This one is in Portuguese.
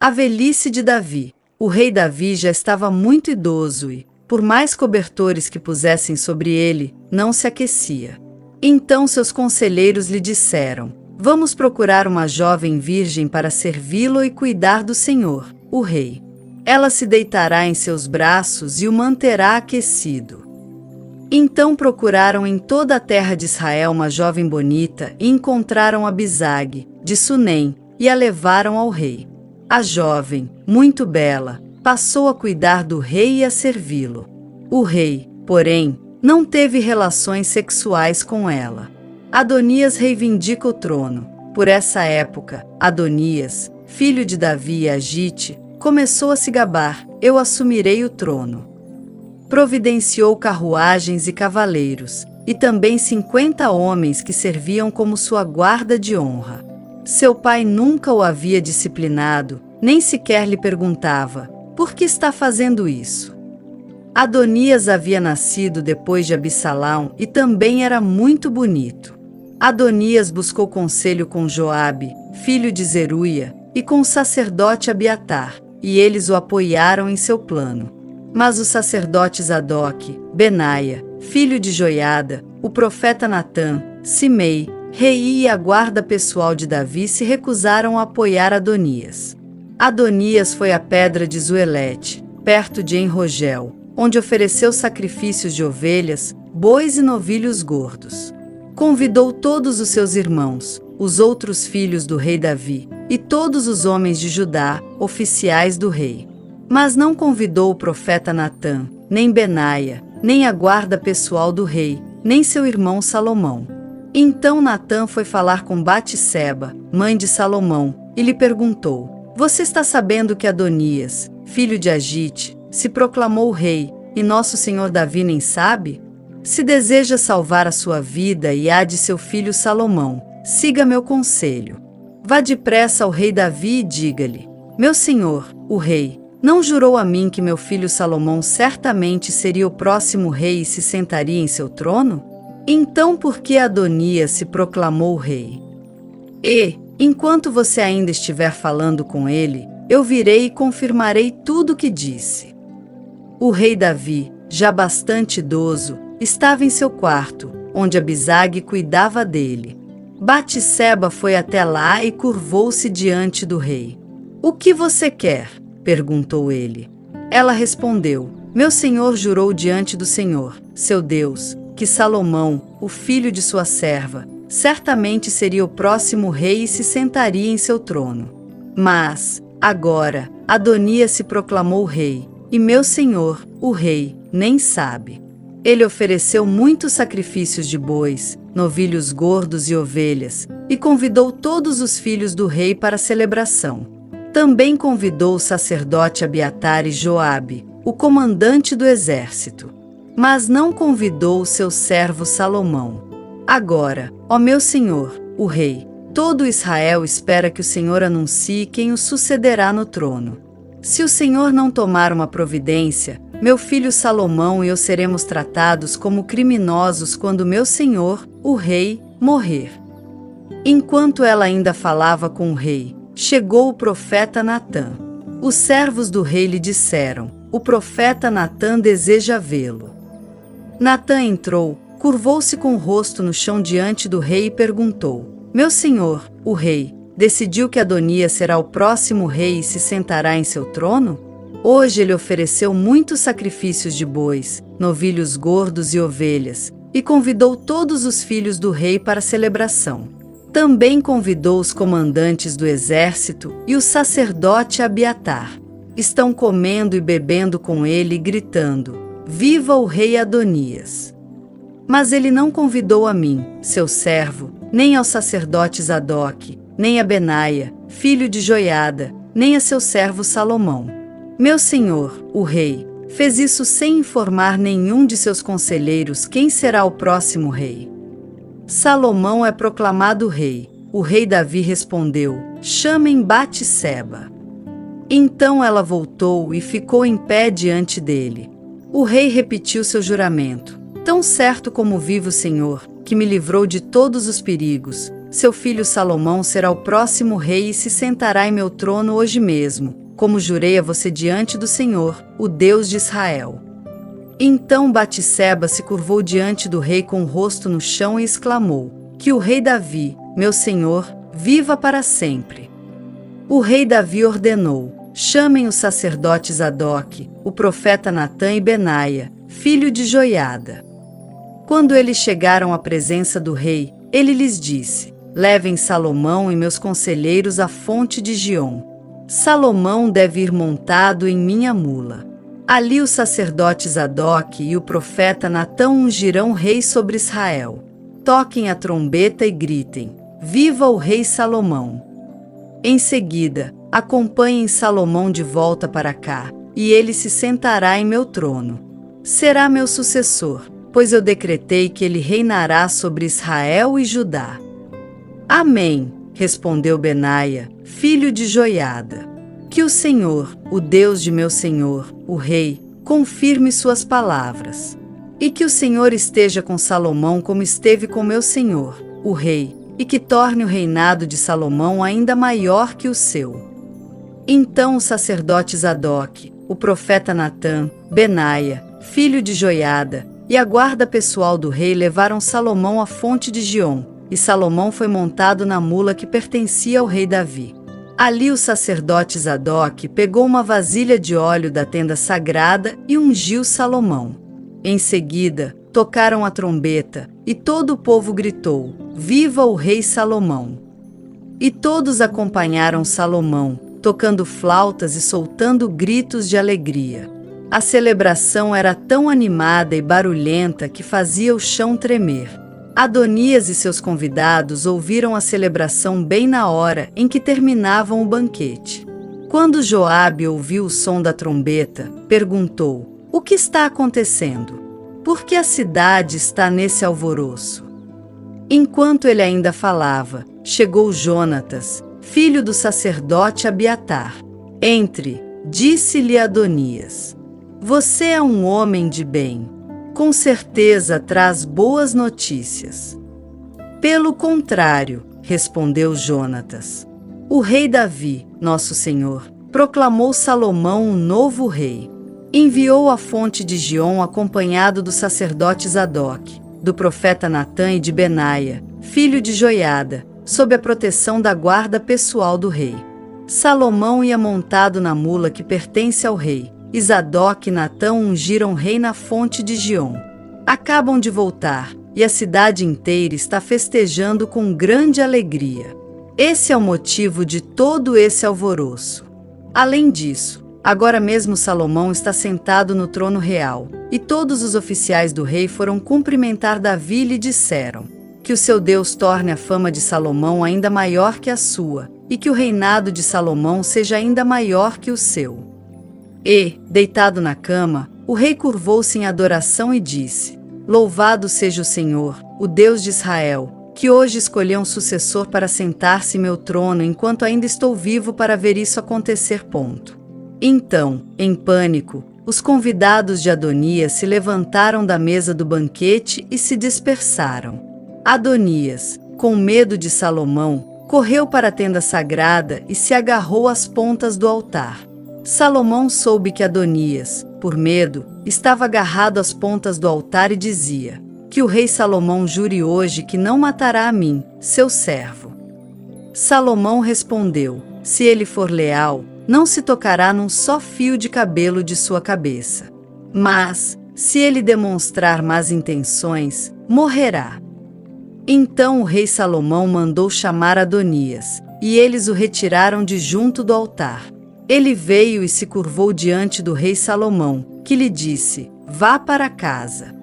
A velhice de Davi. O rei Davi já estava muito idoso e, por mais cobertores que pusessem sobre ele, não se aquecia. Então seus conselheiros lhe disseram: vamos procurar uma jovem virgem para servi-lo e cuidar do Senhor, o rei. Ela se deitará em seus braços e o manterá aquecido. Então procuraram em toda a terra de Israel uma jovem bonita e encontraram Abisag, de Sunem, e a levaram ao rei. A jovem, muito bela, passou a cuidar do rei e a servi-lo. O rei, porém, não teve relações sexuais com ela. Adonias reivindica o trono. Por essa época, Adonias, filho de Davi e Agite, começou a se gabar: eu assumirei o trono. Providenciou carruagens e cavaleiros, e também 50 homens que serviam como sua guarda de honra. Seu pai nunca o havia disciplinado, nem sequer lhe perguntava: por que está fazendo isso? Adonias havia nascido depois de Absalão e também era muito bonito. Adonias buscou conselho com Joabe, filho de Zeruia, e com o sacerdote Abiatar, e eles o apoiaram em seu plano. Mas os sacerdotes Zadok, Benaia, filho de Joiada, o profeta Natã, Simei, rei e a guarda pessoal de Davi se recusaram a apoiar Adonias. Adonias foi à pedra de Zuelete, perto de Enrogel, onde ofereceu sacrifícios de ovelhas, bois e novilhos gordos. Convidou todos os seus irmãos, os outros filhos do rei Davi, e todos os homens de Judá, oficiais do rei. Mas não convidou o profeta Natã, nem Benaia, nem a guarda pessoal do rei, nem seu irmão Salomão. Então Natã foi falar com Batseba, mãe de Salomão, e lhe perguntou: você está sabendo que Adonias, filho de Agite, se proclamou rei, e nosso senhor Davi nem sabe? Se deseja salvar a sua vida e a de seu filho Salomão, siga meu conselho. Vá depressa ao rei Davi e diga-lhe: meu senhor, o rei, não jurou a mim que meu filho Salomão certamente seria o próximo rei e se sentaria em seu trono? Então por que Adonias se proclamou rei? E, enquanto você ainda estiver falando com ele, eu virei e confirmarei tudo o que disse. O rei Davi, já bastante idoso, estava em seu quarto, onde Abisag cuidava dele. Batseba foi até lá e curvou-se diante do rei. O que você quer? Perguntou ele. Ela respondeu: meu senhor jurou diante do Senhor, seu Deus, que Salomão, o filho de sua serva, certamente seria o próximo rei e se sentaria em seu trono. Mas, agora, Adonias se proclamou rei, e meu senhor, o rei, nem sabe. Ele ofereceu muitos sacrifícios de bois, novilhos gordos e ovelhas, e convidou todos os filhos do rei para a celebração. Também convidou o sacerdote Abiatar e Joabe, o comandante do exército. Mas não convidou o seu servo Salomão. Agora, ó meu senhor, o rei, todo Israel espera que o Senhor anuncie quem o sucederá no trono. Se o Senhor não tomar uma providência, meu filho Salomão e eu seremos tratados como criminosos quando meu senhor, o rei, morrer. Enquanto ela ainda falava com o rei, chegou o profeta Natã. Os servos do rei lhe disseram: o profeta Natã deseja vê-lo. Natã entrou, curvou-se com o rosto no chão diante do rei e perguntou: meu senhor, o rei, decidiu que Adonias será o próximo rei e se sentará em seu trono? Hoje ele ofereceu muitos sacrifícios de bois, novilhos gordos e ovelhas, e convidou todos os filhos do rei para a celebração. Também convidou os comandantes do exército e o sacerdote Abiatar. Estão comendo e bebendo com ele e gritando: viva o rei Adonias! Mas ele não convidou a mim, seu servo, nem ao sacerdote Zadok, nem a Benaia, filho de Joiada, nem a seu servo Salomão. Meu senhor, o rei, fez isso sem informar nenhum de seus conselheiros quem será o próximo rei. Salomão é proclamado rei. O rei Davi respondeu: chamem Batseba. Então ela voltou e ficou em pé diante dele. O rei repetiu seu juramento: tão certo como vive o Senhor, que me livrou de todos os perigos, seu filho Salomão será o próximo rei e se sentará em meu trono hoje mesmo, como jurei a você diante do Senhor, o Deus de Israel. Então Batseba se curvou diante do rei com o rosto no chão e exclamou: que o rei Davi, meu senhor, viva para sempre. O rei Davi ordenou: chamem os sacerdotes Adoque, o profeta Natã e Benaia, filho de Joiada. Quando eles chegaram à presença do rei, ele lhes disse: levem Salomão e meus conselheiros à fonte de Giom. Salomão deve ir montado em minha mula. Ali os sacerdotes Adoque e o profeta Natã ungirão rei sobre Israel. Toquem a trombeta e gritem: viva o rei Salomão! Em seguida, acompanhem Salomão de volta para cá, e ele se sentará em meu trono. Será meu sucessor, pois eu decretei que ele reinará sobre Israel e Judá. Amém, respondeu Benaia, filho de Joiada. Que o Senhor, o Deus de meu senhor, o rei, confirme suas palavras. E que o Senhor esteja com Salomão como esteve com meu senhor, o rei, e que torne o reinado de Salomão ainda maior que o seu. Então os sacerdotes Adoque, o profeta Natã, Benaia, filho de Joiada, e a guarda pessoal do rei levaram Salomão à fonte de Giom, e Salomão foi montado na mula que pertencia ao rei Davi. Ali os sacerdotes Adoque pegou uma vasilha de óleo da tenda sagrada e ungiu Salomão. Em seguida, tocaram a trombeta, e todo o povo gritou: viva o rei Salomão! E todos acompanharam Salomão, tocando flautas e soltando gritos de alegria. A celebração era tão animada e barulhenta que fazia o chão tremer. Adonias e seus convidados ouviram a celebração bem na hora em que terminavam o banquete. Quando Joabe ouviu o som da trombeta, perguntou: o que está acontecendo? Por que a cidade está nesse alvoroço? Enquanto ele ainda falava, chegou Jonatas, filho do sacerdote Abiatar. Entre, disse-lhe Adonias: você é um homem de bem. Com certeza traz boas notícias. Pelo contrário, respondeu Jonatas, o rei Davi, nosso senhor, proclamou Salomão um novo rei. Enviou à fonte de Giom acompanhado dos sacerdotes Adoque, do profeta Natã e de Benaia, filho de Joiada, sob a proteção da guarda pessoal do rei. Salomão ia montado na mula que pertence ao rei, e Zadoque e Natã ungiram rei na fonte de Giom. Acabam de voltar, e a cidade inteira está festejando com grande alegria. Esse é o motivo de todo esse alvoroço. Além disso, agora mesmo Salomão está sentado no trono real, e todos os oficiais do rei foram cumprimentar Davi e lhe disseram: que o seu Deus torne a fama de Salomão ainda maior que a sua, e que o reinado de Salomão seja ainda maior que o seu. E, deitado na cama, o rei curvou-se em adoração e disse: louvado seja o Senhor, o Deus de Israel, que hoje escolheu um sucessor para sentar-se em meu trono enquanto ainda estou vivo para ver isso acontecer. Então, em pânico, os convidados de Adonias se levantaram da mesa do banquete e se dispersaram. Adonias, com medo de Salomão, correu para a tenda sagrada e se agarrou às pontas do altar. Salomão soube que Adonias, por medo, estava agarrado às pontas do altar e dizia: que o rei Salomão jure hoje que não matará a mim, seu servo. Salomão respondeu: se ele for leal, não se tocará num só fio de cabelo de sua cabeça. Mas, se ele demonstrar más intenções, morrerá. Então o rei Salomão mandou chamar Adonias, e eles o retiraram de junto do altar. Ele veio e se curvou diante do rei Salomão, que lhe disse: vá para casa.